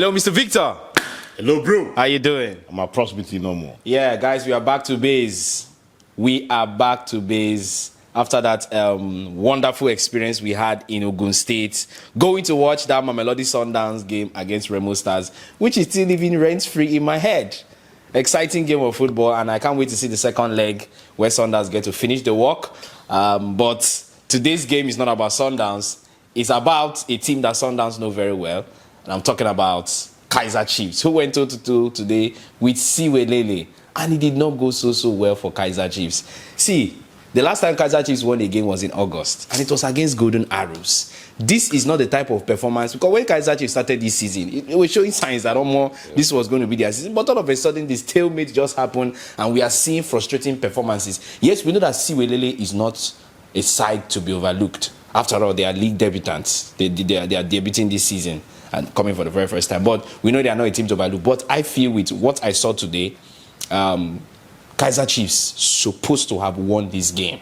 Hello, Mr. Victor. Hello, bro. How you doing? I'm a proximity no more. Yeah, guys, we are back to base. We are back to base after that wonderful experience we had in Ogun State. Going to watch that Mamelodi Sundowns game against Remo Stars, which is still living rent-free in my head. Exciting game of football, and I can't wait to see the second leg where Sundowns get to finish the work. But today's game is not about Sundowns. It's about a team that Sundowns know very well. And I'm talking about Kaizer Chiefs, who went 2-2 today with Siwelele. And it did not go so well for Kaizer Chiefs. See, the last time Kaizer Chiefs won a game was in August, and it was against Golden Arrows. This is not the type of performance, because when Kaizer Chiefs started this season, it was showing signs that this was going to be their season. But all of a sudden, this stalemate just happened, and we are seeing frustrating performances. Yes, we know that Siwelele is not a side to be overlooked. After all, they are league debutants. They are debuting this season and coming for the very first time. But we know they are not a team to overlook. But I feel with what I saw today, Kaizer Chiefs supposed to have won this game.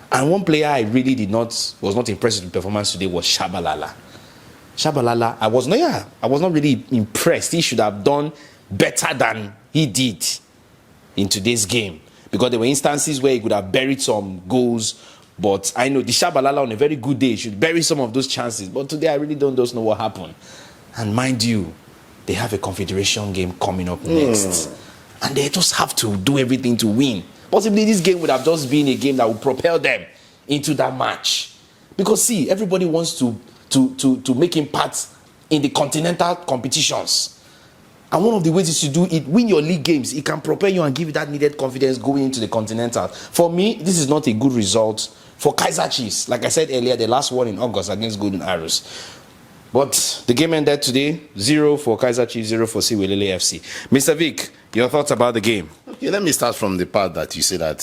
And one player I really was not impressed with the performance today was Shabalala. Shabalala, I was not really impressed. He should have done better than he did in today's game, because there were instances where he could have buried some goals. But I know the Shabalala on a very good day should bury some of those chances. But today I really don't know what happened. And mind you, they have a Confederation game coming up next. And they just have to do everything to win. Possibly this game would have just been a game that would propel them into that match. Because see, everybody wants to make impact in the continental competitions. And one of the ways is to do it, win your league games. It can propel you and give you that needed confidence going into the continental. For me, this is not a good result for Kaizer Chiefs. Like I said earlier, the last one in August against Golden Arrows. But the game ended today, 0 for Kaizer Chiefs, 0 for Siwelele FC. Mr. Vic, your thoughts about the game? Okay, let me start from the part that you say that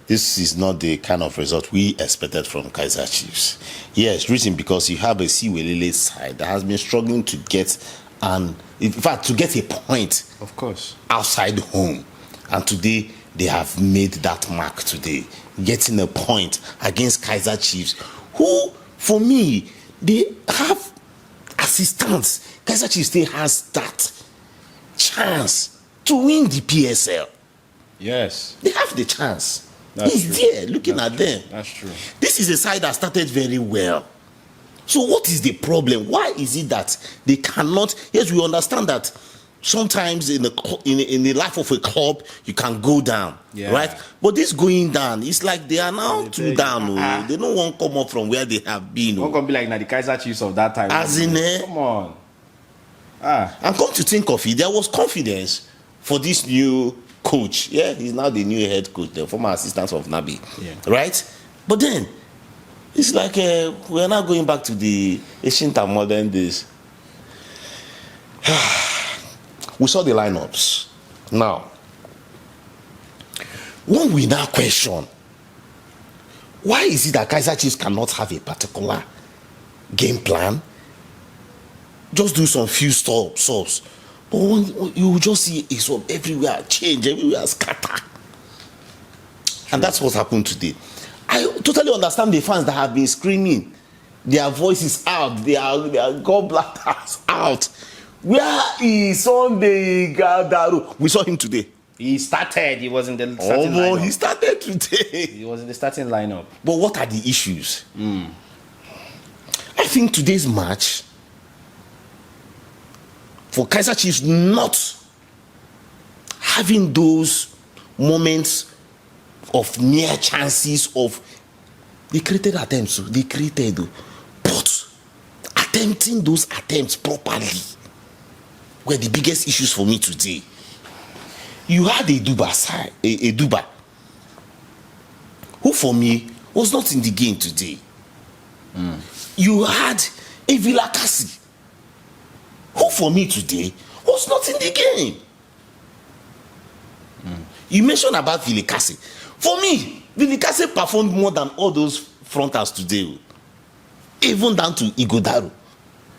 this is not the kind of result we expected from Kaizer Chiefs. Yes, reason because you have a Siwelele side that has been struggling to get to get a point, of course, outside home. And today, they have made that mark today, getting a point against Kaizer Chiefs, who, for me, they have assistance. Kaizer Chiefs still has that chance to win the PSL. Yes. They have the chance. He's there looking at them. That's true. This is a side that started very well. So what is the problem? Why is it that they cannot? Yes, we understand that sometimes in the life of a club you can go down, right? But this going down, it's like they are now too down. They don't want to come up from where they have been. Don't gonna be like the Kaizer Chiefs of that time. As in, come on. And come to think of it, there was confidence for this new coach. Yeah, he's now the new head coach, the former assistant of Nabi, right? But then it's like we're now going back to the ancient and modern days. We saw the lineups. Now, one we now question, why is it that Kaizer Chiefs cannot have a particular game plan? Just do some few subs. But you will just see a sub everywhere, change, everywhere, scatter. And that's what happened today. I totally understand the fans that have been screaming. Their voices out. Their gallbladders out. Where is Sunday Gadaru? We saw him today. He started. He was in the starting lineup. He started today. He was in the starting lineup. But what are the issues? I think today's match, for Kaizer Chiefs not having those moments of near chances they created attempts, but attempting those attempts properly were the biggest issues for me today. You had a Duba, who for me was not in the game today. You had a Vilakasi, who for me today was not in the game. You mentioned about Vilakasi. For me, Vilakasi performed more than all those frontals today, even down to Igodaru,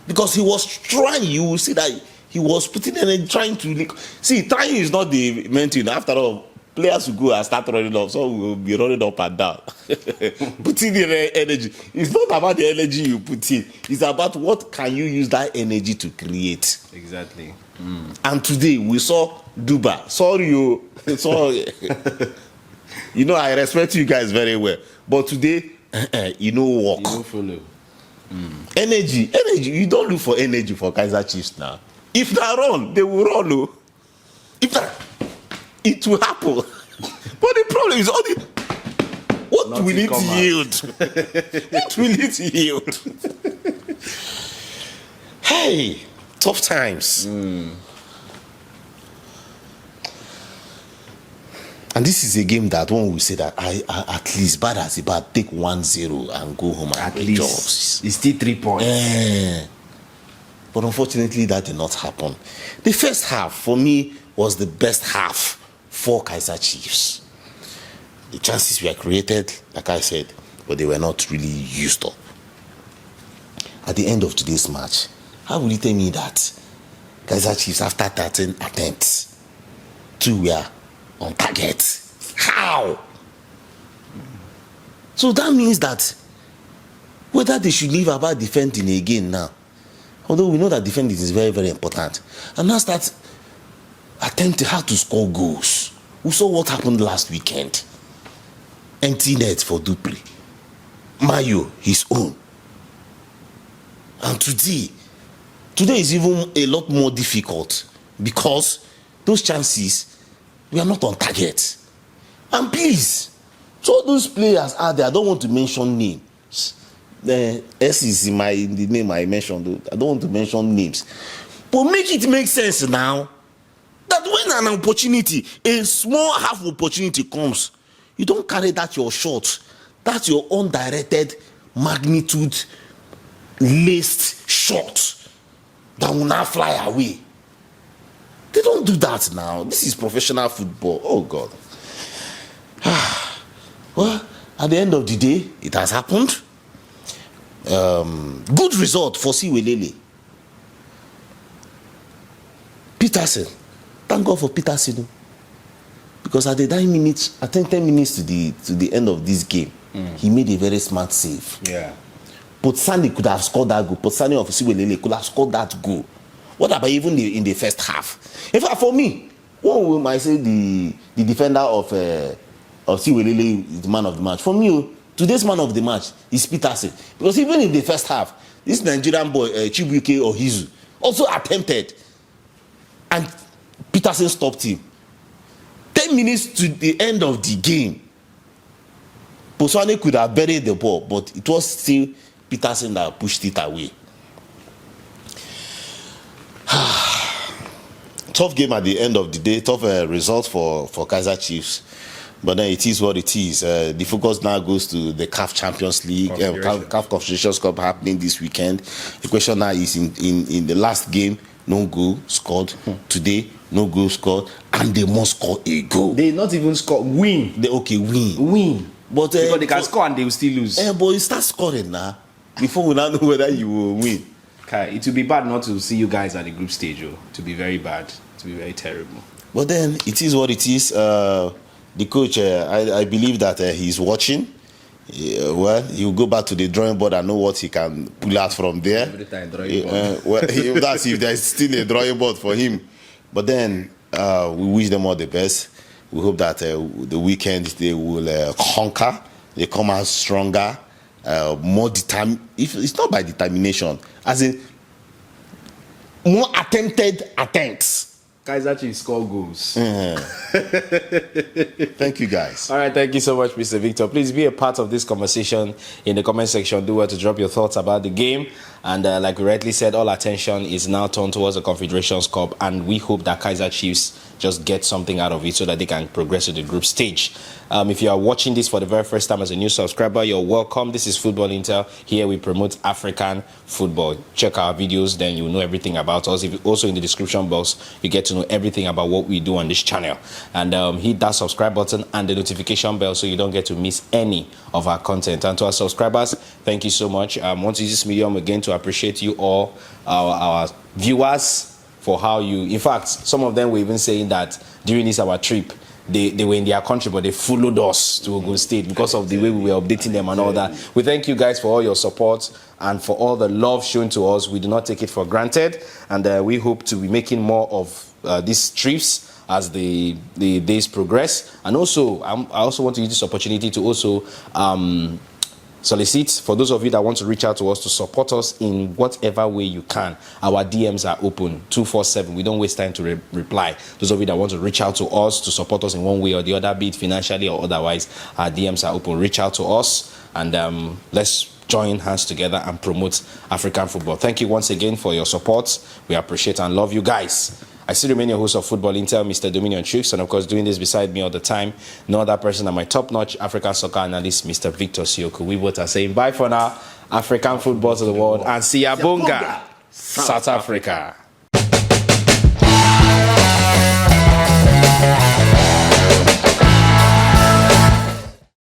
because he was trying. You will see that he was putting in and trying to see. Trying is not the main thing. After all, players will go and start running up. So we will be running up and down. Putting in energy. It's not about the energy you put in. It's about what can you use that energy to create. Exactly. And today we saw Duba. Sorry, you. Sorry. You know, I respect you guys very well. But today, you know, walk. You don't follow. Energy. You don't look for energy for Kaizer Chiefs now. If they run, they will run. Oh. If that, it will happen. But the problem is only what Nothing will it come yield? What will it yield? Hey, tough times. And this is a game that one will say that I at least bad as a bad take 1-0 and go home and At least it's still 3 points. But unfortunately, that did not happen. The first half for me was the best half for Kaizer Chiefs. The chances were created, like I said, but they were not really used up. At the end of today's match, how will you tell me that Kaizer Chiefs, after 13 attempts, 2 were on target? How? So that means that whether they should leave about defending again now, although we know that defending is very, very important, and now start attempting how to score goals. We saw what happened last weekend. Empty net for Dupree. Mayo, his own. And today is even a lot more difficult because those chances, we are not on target. And please, so those players out there, I don't want to mention names. The S is in the name I mentioned. I don't want to mention names. But make it make sense now that when an opportunity, a small half opportunity comes, you don't carry that your shot. That's your undirected magnitude laced shot that will now fly away. They don't do that now. This is professional football. Oh God. Well, at the end of the day, it has happened. Good result for Siwelele. Peterson. Thank God for Peterson. Because at the 9 minutes, I think 10 minutes to the end of this game, he made a very smart save. Yeah. Potsani could have scored that goal. Potsani of Siwelele could have scored that goal. What about even in the first half? In fact, for me, one might say the defender of Siwelele is the man of the match. For me, today's man of the match is Peterson. Because even in the first half, this Nigerian boy, Chibuike or Hizu, also attempted. And Peterson stopped him. 10 minutes to the end of the game, Potsani could have buried the ball, but it was still Peterson that pushed it away. Tough game at the end of the day, tough result for Kaizer Chiefs. But then it is what it is. The focus now goes to the CAF Champions League, CAF Confederations Cup happening this weekend. The question now is in the last game, no goal scored. Today, no goal scored, and they must score a goal. They not even score. Win. Win. But because they can score and they will still lose. But you start scoring now before we now know whether you will win. Okay, it will be bad not to see you guys at the group stage. To be very bad. To be very terrible. But then it is what it is. The coach, I believe that he's watching. Well, he'll go back to the drawing board and know what he can pull out from there. Every time drawing board. That's if there's still a drawing board for him. But then we wish them all the best. We hope that the weekend they will conquer. They come out stronger, more determined. If it's not by determination, as in more attempted attempts. Kaizer Chiefs score goals. Thank you, guys. All right, thank you so much, Mr. Victor. Please be a part of this conversation in the comment section. Do well to drop your thoughts about the game. And like we rightly said, all attention is now turned towards the Confederations Cup, and we hope that Kaizer Chiefs just get something out of it so that they can progress to the group stage. If you are watching this for the very first time as a new subscriber, you're welcome. This is Football Intel. Here we promote African football. Check our videos, then you'll know everything about us. If you, also in the description box, you get to know everything about what we do on this channel. And hit that subscribe button and the notification bell so you don't get to miss any of our content. And to our subscribers, thank you so much. I want to use this medium again to appreciate you all, our viewers, for how you, in fact, some of them were even saying that during this our trip, they were in their country, but they followed us to Ogun State because of the way we were updating them and all that. We thank you guys for all your support and for all the love shown to us. We do not take it for granted, and we hope to be making more of these trips as the days progress. And also, I also want to use this opportunity to also solicit for those of you that want to reach out to us to support us in whatever way you can. Our DMs are open 247. We don't waste time to reply. Those of you that want to reach out to us to support us in one way or the other, be it financially or otherwise, our DMs are open. Reach out to us, and let's join hands together and promote African football. Thank you once again for your support. We appreciate and love you guys. I still remain your host of Football Intel, Mr. Dominion Tricks, and of course doing this beside me all the time, no other person than my top-notch African soccer analyst, Mr. Victor Siokwu. We both are saying bye for now, African football to the world, and Siyabonga, South Africa.